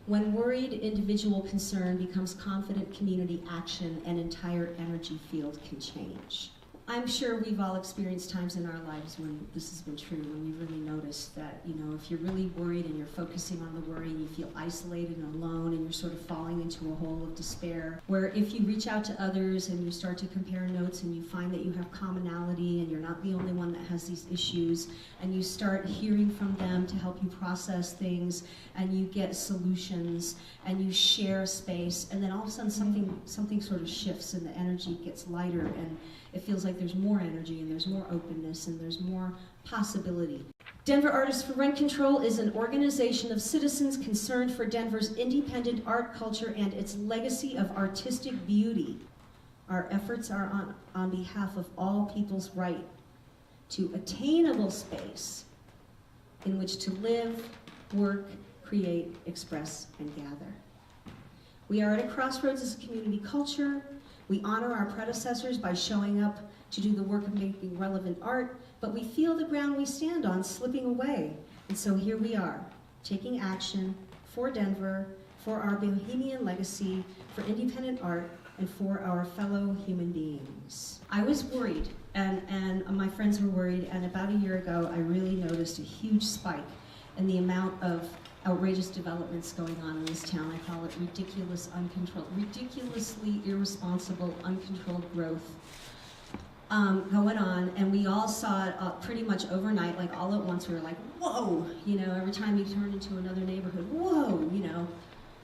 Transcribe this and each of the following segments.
When worried individual concern becomes confident community action, an entire energy field can change. I'm sure we've all experienced times in our lives when this has been true, when we really noticed that, you know, if you're really worried and you're focusing on the worry, you feel isolated and alone and you're sort of falling into a hole of despair, where if you reach out to others and you start to compare notes and you find that you have commonality and you're not the only one that has these issues, and you start hearing from them to help you process things, and you get solutions, and you share space, and then all of a sudden something sort of shifts and the energy gets lighter, and it feels like there's more energy and there's more openness and there's more possibility. Denver Artists for Rent Control is an organization of citizens concerned for Denver's independent art culture and its legacy of artistic beauty. Our efforts are on behalf of all people's right to attainable space in which to live, work, create, express, and gather. We are at a crossroads as a community culture. We honor our predecessors by showing up to do the work of making relevant art, but we feel the ground we stand on slipping away. And so here we are, taking action for Denver, for our bohemian legacy, for independent art, and for our fellow human beings. I was worried, and my friends were worried, and about a year ago, I really noticed a huge spike in the amount of outrageous developments going on in this town. I call it ridiculously irresponsible, uncontrolled growth going on, and we all saw it pretty much overnight, like all at once. We were like, whoa, you know, every time you turn into another neighborhood, whoa, you know.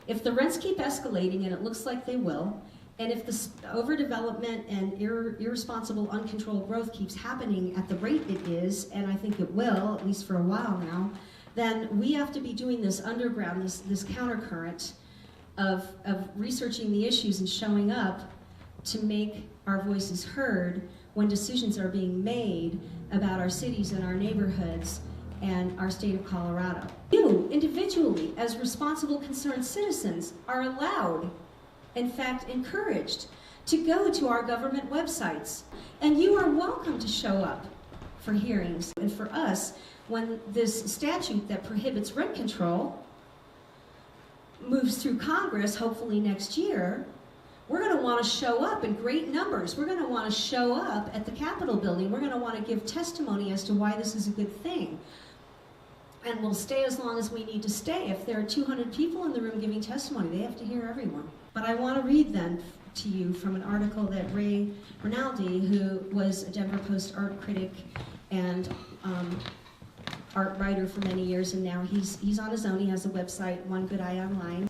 If the rents keep escalating, and it looks like they will, and if the overdevelopment and irresponsible, uncontrolled growth keeps happening at the rate it is, and I think it will, at least for a while now, then we have to be doing this underground, this countercurrent of researching the issues and showing up to make our voices heard when decisions are being made about our cities and our neighborhoods and our state of Colorado. You, individually, as responsible, concerned citizens, are allowed, in fact encouraged, to go to our government websites. And you are welcome to show up for hearings. And for us, when this statute that prohibits rent control moves through Congress, hopefully next year, we're going to want to show up in great numbers. We're going to want to show up at the Capitol building. We're going to want to give testimony as to why this is a good thing. And we'll stay as long as we need to stay. If there are 200 people in the room giving testimony, they have to hear everyone. But I want to read then to you from an article that Ray Rinaldi, who was a Denver Post art critic and art writer for many years, and now he's on his own. He has a website, One Good Eye Online.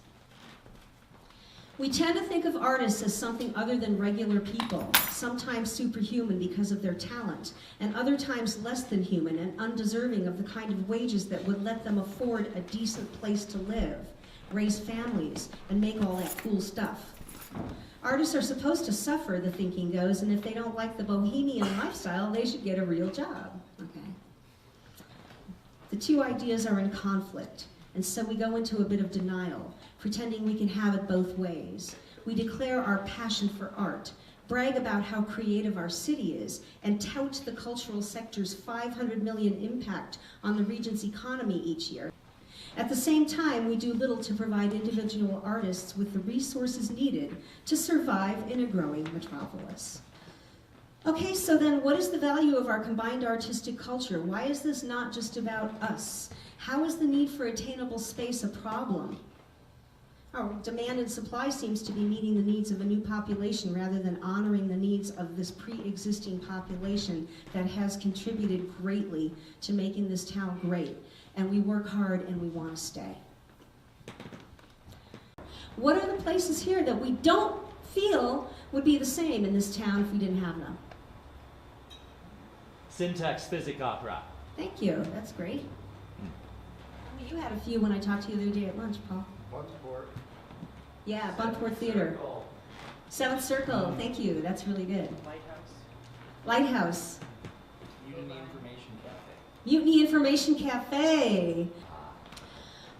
We tend to think of artists as something other than regular people, sometimes superhuman because of their talent, and other times less than human and undeserving of the kind of wages that would let them afford a decent place to live, raise families, and make all that cool stuff. Artists are supposed to suffer, the thinking goes, and if they don't like the bohemian lifestyle, they should get a real job. Okay. The two ideas are in conflict, and so we go into a bit of denial, pretending we can have it both ways. We declare our passion for art, brag about how creative our city is, and tout the cultural sector's $500 million impact on the region's economy each year. At the same time, we do little to provide individual artists with the resources needed to survive in a growing metropolis. Okay, so then what is the value of our combined artistic culture? Why is this not just about us? How is the need for attainable space a problem? Our demand and supply seems to be meeting the needs of a new population rather than honoring the needs of this pre-existing population that has contributed greatly to making this town great. And we work hard and we want to stay. What are the places here that we don't feel would be the same in this town if we didn't have them? Syntax Physic Opera. Thank you, that's great. You had a few when I talked to you the other day at lunch, Paul. Buntport. Yeah, Buntport Theater. Circle. Seventh Circle, thank you, that's really good. Lighthouse. Lighthouse. Mutiny Information Cafe. Mutiny Information Cafe.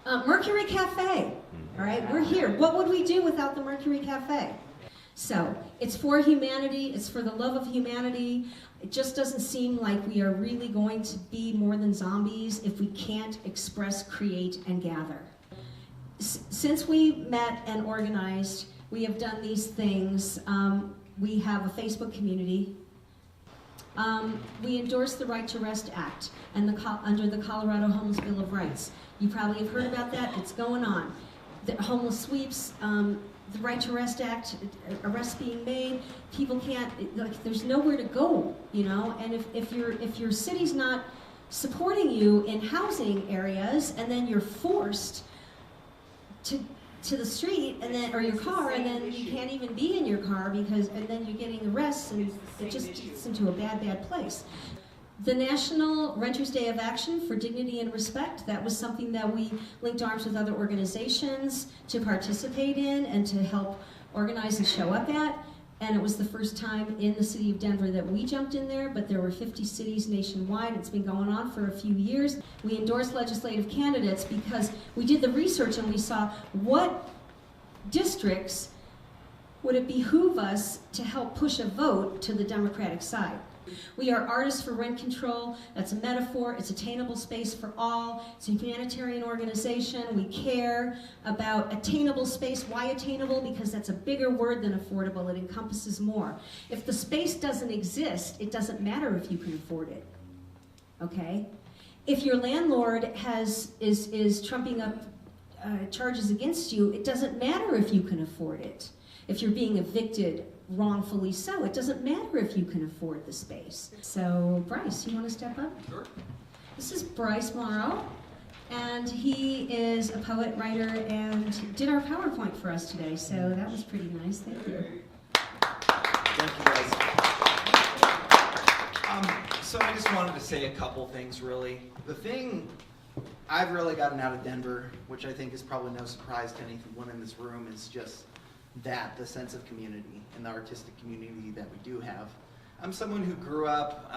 Mercury Cafe. All right, we're here. What would we do without the Mercury Cafe? So, it's for humanity, it's for the love of humanity. It just doesn't seem like we are really going to be more than zombies if we can't express, create, and gather. Since we met and organized, we have done these things. We have a Facebook community. We endorse the Right to Rest Act and under the Colorado Homeless Bill of Rights. You probably have heard about that. It's going on. The homeless sweeps, the Right to Rest Act, arrests being made. People can't. Like, there's nowhere to go, you know. And if your city's not supporting you in housing areas, and then you're forced to the street, and then, or your car, and then you can't even be in your car because, and then you're getting arrests, and it just gets into a bad place. The National Renters Day of Action for Dignity and Respect, that was something that we linked arms with other organizations to participate in and to help organize and show up at. And it was the first time in the city of Denver that we jumped in there, but there were 50 cities nationwide. It's been going on for a few years. We endorsed legislative candidates because we did the research and we saw what districts would it behoove us to help push a vote to the Democratic side. We are artists for rent control. That's a metaphor. It's attainable space for all. It's a humanitarian organization. We care about attainable space. Why attainable? Because that's a bigger word than affordable. It encompasses more. If the space doesn't exist, it doesn't matter if you can afford it. Okay? If your landlord is trumping up charges against you, it doesn't matter if you can afford it. If you're being evicted, wrongfully so, it doesn't matter if you can afford the space. So, Bryce, you want to step up? Sure. This is Bryce Morrow, and he is a poet, writer, and did our PowerPoint for us today, so that was pretty nice. Thank you. Thank you, guys. So I just wanted to say a couple things, really. The thing I've really gotten out of Denver, which I think is probably no surprise to anyone in this room, is just the sense of community and the artistic community that we do have. I'm someone who grew up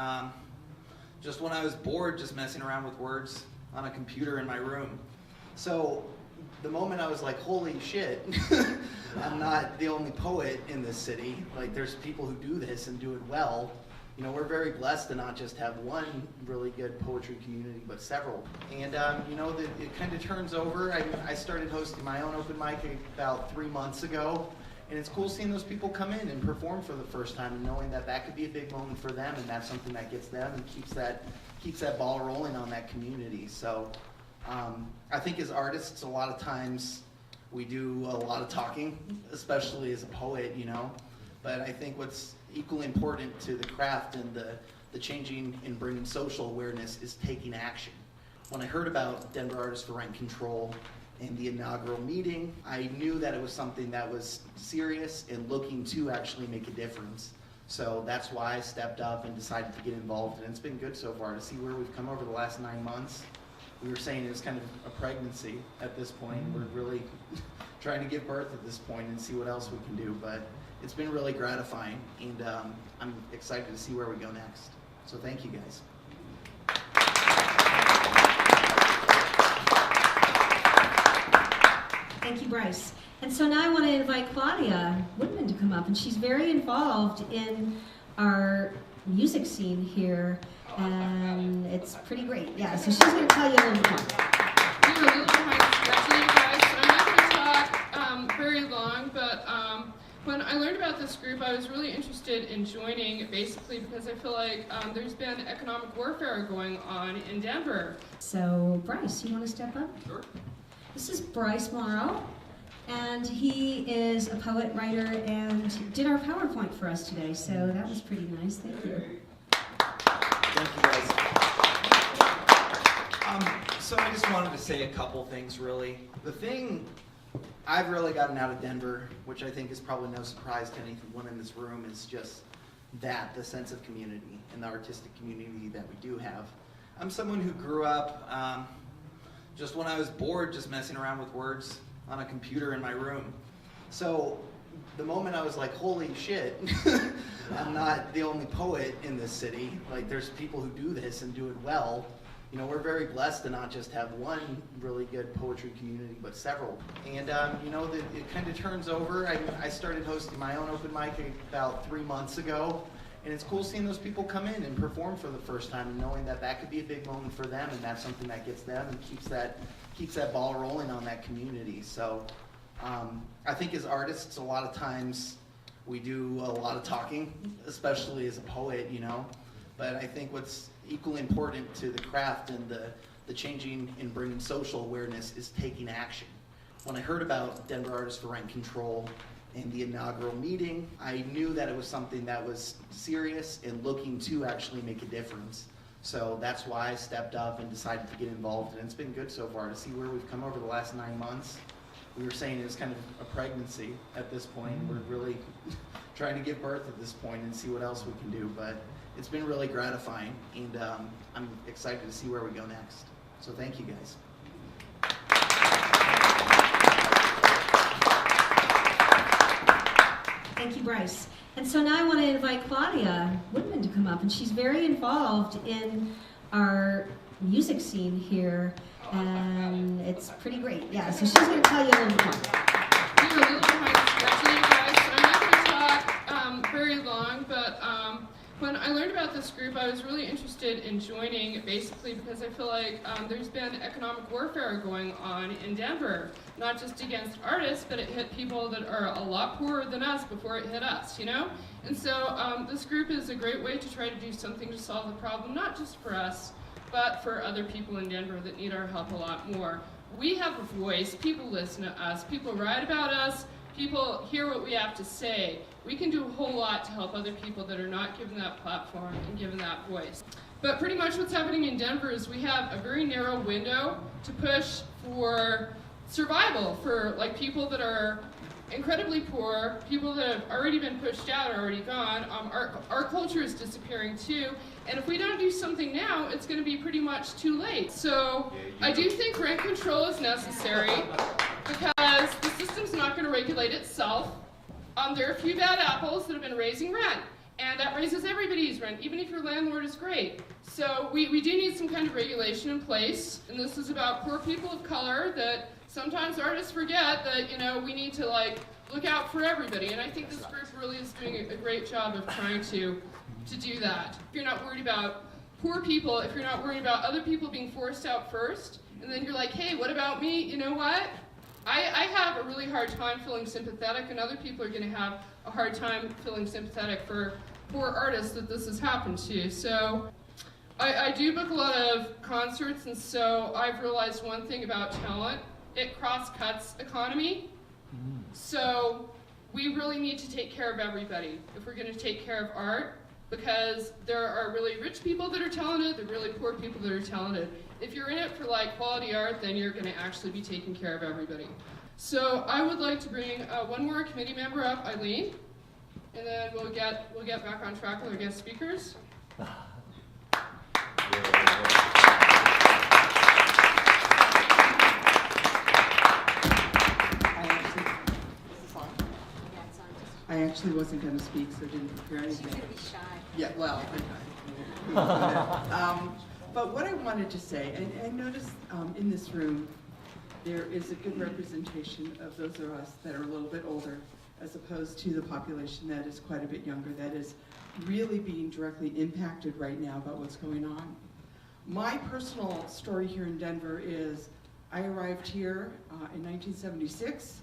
just when I was bored, just messing around with words on a computer in my room. So the moment I was like, holy shit, I'm not the only poet in this city. Like, there's people who do this and do it well. You know, we're very blessed to not just have one really good poetry community, but several. And, you know, it kind of turns over. I started hosting my own open mic about 3 months ago, and it's cool seeing those people come in and perform for the first time and knowing that that could be a big moment for them, and that's something that gets them and keeps that ball rolling on that community. So I think as artists, a lot of times we do a lot of talking, especially as a poet, you know. But I think what's equally important to the craft and the changing and bringing social awareness is taking action. When I heard about Denver Artists for Rent Control and the inaugural meeting, I knew that it was something that was serious and looking to actually make a difference. So that's why I stepped up and decided to get involved, and it's been good so far to see where we've come over the last 9 months. We were saying it's kind of a pregnancy at this point. We're really trying to give birth at this point and see what else we can do, but it's been really gratifying, and I'm excited to see where we go next. So thank you, guys. Thank you, Bryce. And so now I want to invite Claudia Woodman to come up, and she's very involved in our music scene here, and it's pretty great. Yeah, so she's going to tell you a little bit more. You're a little behind schedule, you guys, so I'm not going to talk very long, but when I learned about this group, I was really interested in joining, basically because I feel like there's been economic warfare going on in Denver. So, Bryce, you want to step up? Sure. This is Bryce Morrow, and he is a poet, writer, and did our PowerPoint for us today, so that was pretty nice. Thank you. Thank you, guys. So I just wanted to say a couple things, really. The thing I've really gotten out of Denver, which I think is probably no surprise to anyone in this room, is just the sense of community and the artistic community that we do have. I'm someone who grew up just when I was bored, just messing around with words on a computer in my room. So the moment I was like, holy shit, I'm not the only poet in this city. Like, there's people who do this and do it well. You know, we're very blessed to not just have one really good poetry community, but several. And, you know, it kind of turns over. I started hosting my own open mic about 3 months ago, and it's cool seeing those people come in and perform for the first time and knowing that that could be a big moment for them, and that's something that gets them and keeps that ball rolling on that community. So I think as artists, a lot of times we do a lot of talking, especially as a poet, you know. But I think what's equally important to the craft and the changing and bringing social awareness is taking action. When I heard about Denver Artists for Rent Control and the inaugural meeting, I knew that it was something that was serious and looking to actually make a difference. So that's why I stepped up and decided to get involved, and it's been good so far to see where we've come over the last 9 months. We were saying it's kind of a pregnancy at this point. We're really trying to give birth at this point and see what else we can do, but it's been really gratifying, and I'm excited to see where we go next. So thank you guys. Thank you, Bryce. And so now I want to invite Claudia Woodman to come up, and she's very involved in our music scene here, and it's pretty great. Yeah, so she's going to tell you a little bit more. Give a little behind the sketch, you guys. So I'm not going to talk very long, but when I learned about this group, I was really interested in joining, basically because I feel like there's been economic warfare going on in Denver, not just against artists, but it hit people that are a lot poorer than us before it hit us, you know? And so this group is a great way to try to do something to solve the problem, not just for us, but for other people in Denver that need our help a lot more. We have a voice, people listen to us, people write about us, people hear what we have to say. We can do a whole lot to help other people that are not given that platform and given that voice. But pretty much what's happening in Denver is we have a very narrow window to push for survival for like people that are incredibly poor, people that have already been pushed out are already gone. Our culture is disappearing too, and if we don't do something now, it's going to be pretty much too late. So I do think rent control is necessary because the system's not going to regulate itself. There are a few bad apples that have been raising rent, and that raises everybody's rent, even if your landlord is great. So we do need some kind of regulation in place, and this is about poor people of color that sometimes artists forget that, you know, we need to like look out for everybody, and I think this group really is doing a great job of trying to do that. If you're not worried about poor people, if you're not worried about other people being forced out first, and then you're like, hey, what about me? You know what? I have a really hard time feeling sympathetic, and other people are going to have a hard time feeling sympathetic for poor artists that this has happened to. So I do book a lot of concerts, and so I've realized one thing about talent. It cross-cuts economy. So we really need to take care of everybody if we're going to take care of art, because there are really rich people that are talented, there are really poor people that are talented. If you're in it for like quality art, then you're going to actually be taking care of everybody. So I would like to bring one more committee member up, Eileen, and then we'll get back on track with our guest speakers. I actually wasn't going to speak, so didn't prepare anything. She's going to be shy. Yeah, well, but what I wanted to say, and I noticed in this room, there is a good representation of those of us that are a little bit older, as opposed to the population that is quite a bit younger, that is really being directly impacted right now about what's going on. My personal story here in Denver is I arrived here in 1976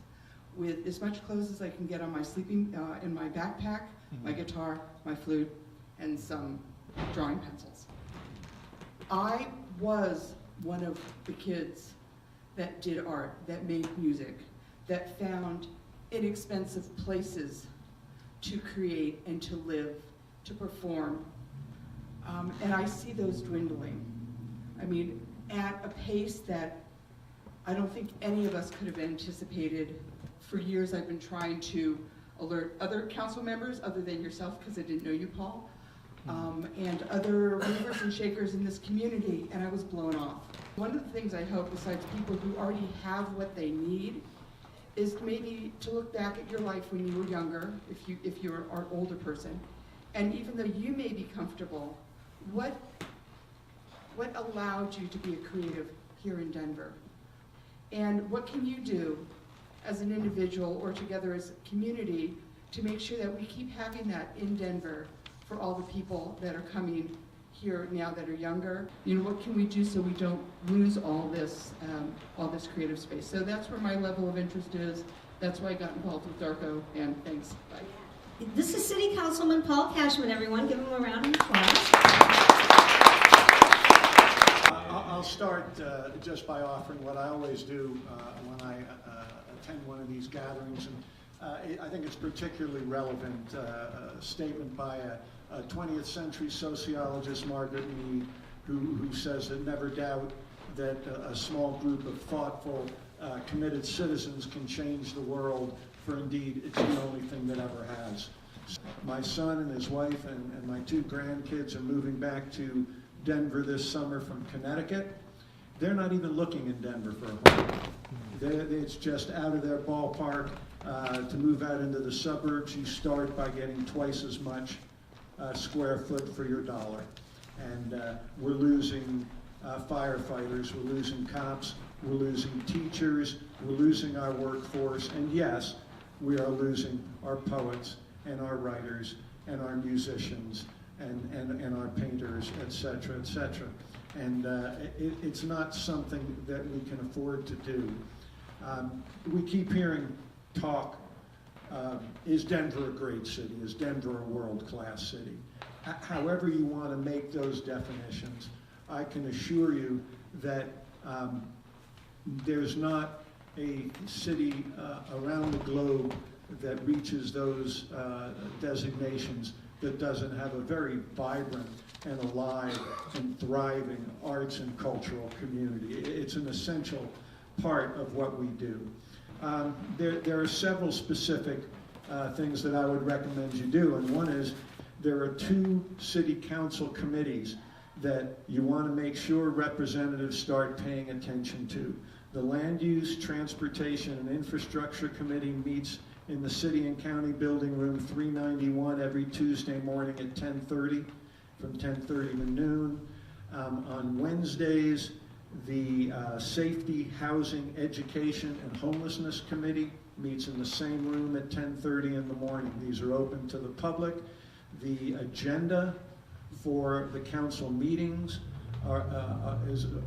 with as much clothes as I can get on my sleeping, in my backpack, my guitar, my flute, and some drawing pencils. I was one of the kids that did art, that made music, that found inexpensive places to create and to live, to perform. And I see those dwindling. I mean, at a pace that I don't think any of us could have anticipated. For years I've been trying to alert other council members other than yourself, because I didn't know you, Paul, and other movers and shakers in this community, and I was blown off. One of the things I hope, besides people who already have what they need, is maybe to look back at your life when you were younger, if you're an older person, and even though you may be comfortable, what allowed you to be a creative here in Denver? And what can you do as an individual or together as a community to make sure that we keep having that in Denver for all the people that are coming here now that are younger. You know, what can we do so we don't lose all this creative space? So that's where my level of interest is. That's why I got involved with Darko, and thanks. Bye. This is City Councilman Paul Cashman, everyone. Give him a round of applause. I'll start just by offering what I always do when I attend one of these gatherings. And I think it's particularly relevant, a statement by a 20th century sociologist, Margaret Mead, who says that never doubt that a small group of thoughtful, committed citizens can change the world, for indeed it's the only thing that ever has. My son and his wife and my 2 grandkids are moving back to Denver this summer from Connecticut. They're not even looking in Denver for a home. It's just out of their ballpark. To move out into the suburbs, you start by getting twice as much square foot for your dollar. And we're losing firefighters, we're losing cops, we're losing teachers, we're losing our workforce, and yes, we are losing our poets and our writers and our musicians and our painters, et cetera, et cetera. And it's not something that we can afford to do. We keep hearing talk, is Denver a great city? Is Denver a world-class city? However you want to make those definitions, I can assure you that there's not a city around the globe that reaches those designations that doesn't have a very vibrant and alive and thriving arts and cultural community. It's an essential part of what we do. There are several specific things that I would recommend you do, and one is there are 2 city council committees that you want to make sure representatives start paying attention to. The Land Use, Transportation, and Infrastructure Committee meets in the City and County Building Room 391 every Tuesday morning at 10:30, from 10:30 to noon. On Wednesdays, the Safety, Housing, Education, and Homelessness Committee meets in the same room at 10:30 in the morning. These are open to the public. The agenda for the council meetings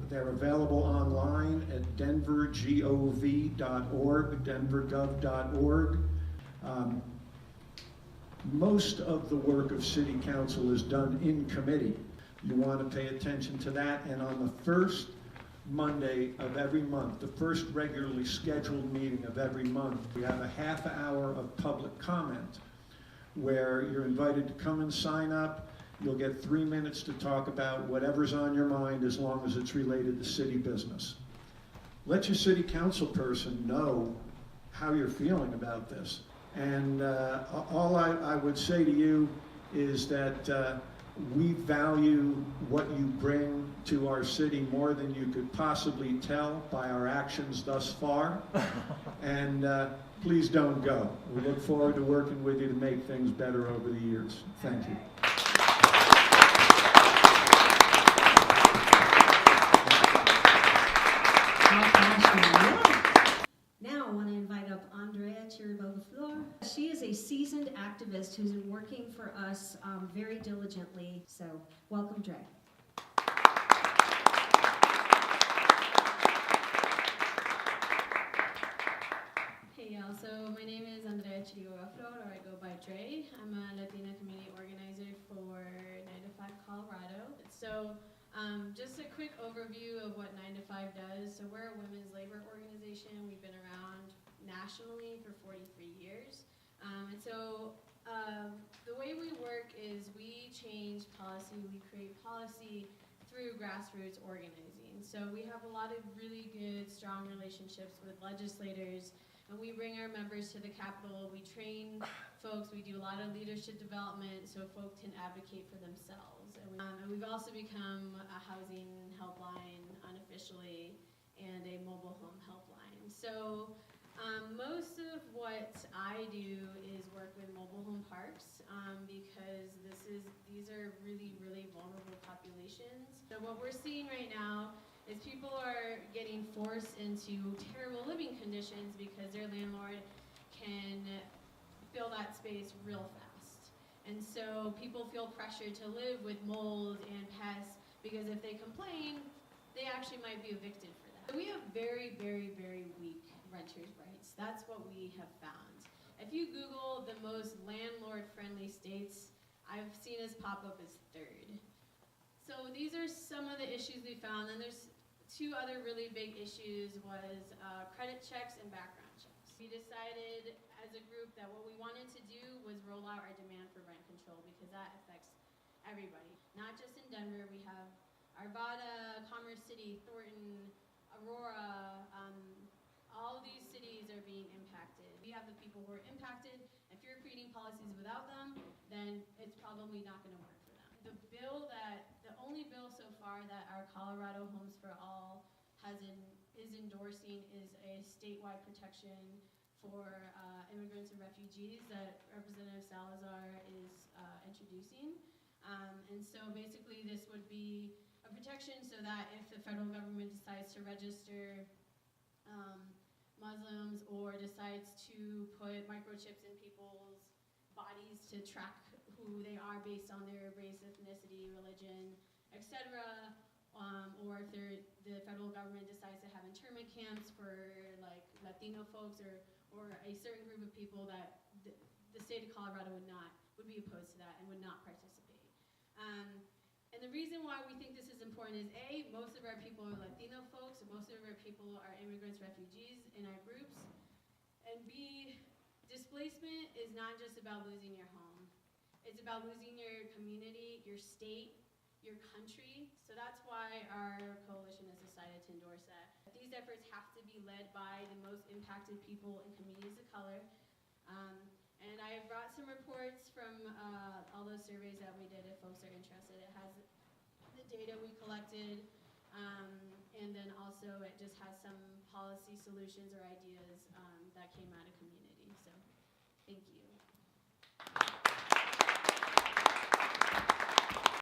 they're available online at denvergov.org, denvergov.org. Most of the work of city council is done in committee. You want to pay attention to that, and on the first Monday of every month, the first regularly scheduled meeting of every month, we have a half hour of public comment where you're invited to come and sign up. You'll get 3 minutes to talk about whatever's on your mind as long as it's related to city business. Let your city council person know how you're feeling about this. And all I would say to you is that we value what you bring to our city more than you could possibly tell by our actions thus far. And please don't go. We look forward to working with you to make things better over the years. Thank you. Now I want to invite up Andrea Chiribova-Flor. She is a seasoned activist who's been working for us very diligently. So welcome, Dre. Hey y'all, so my name is Andrea Chiribova-Flor, or I go by Dre. I'm a Latina community organizer for 9to5 Colorado. So just a quick overview of what 9to5 does. So we're a women's labor organization. We've been around nationally for 43 years. And so the way we work is we change policy, we create policy through grassroots organizing. So we have a lot of really good, strong relationships with legislators, and we bring our members to the Capitol. We train folks, we do a lot of leadership development so folks can advocate for themselves. And we've also become a housing helpline unofficially and a mobile home helpline. So most of what I do is work with mobile home parks because these are really, really vulnerable populations. So what we're seeing right now is people are getting forced into terrible living conditions because their landlord can fill that space real fast. And so people feel pressure to live with mold and pests because if they complain, they actually might be evicted for that. We have very, very, very weak renters' rights. That's what we have found. If you Google the most landlord-friendly states, I've seen us pop up as third. So these are some of the issues we found. And there's two other really big issues was credit checks and background checks. We decided as a group that what we wanted to do was roll out our demand for rent control because that affects everybody. Not just in Denver, we have Arvada, Commerce City, Thornton, Aurora, all of these cities are being impacted. We have the people who are impacted. If you're creating policies without them, then it's probably not going to work for them. The only bill so far that our Colorado Homes for All is endorsing is a statewide protection for immigrants and refugees that Representative Salazar is introducing. And so basically this would be a protection so that if the federal government decides to register Muslims or decides to put microchips in people's bodies to track who they are based on their race, ethnicity, religion, etc., or if the federal government decides to have internment camps for like Latino folks or a certain group of people that the state of Colorado would be opposed to that and would not participate. And the reason why we think this is important is A, most of our people are Latino folks, and most of our people are immigrants, refugees in our groups. And B, displacement is not just about losing your home. It's about losing your community, your state, your country. So that's why our coalition has decided to endorse that. These efforts have to be led by the most impacted people and communities of color. And I brought some reports from all those surveys that we did if folks are interested. It has the data we collected, and then also it just has some policy solutions or ideas that came out of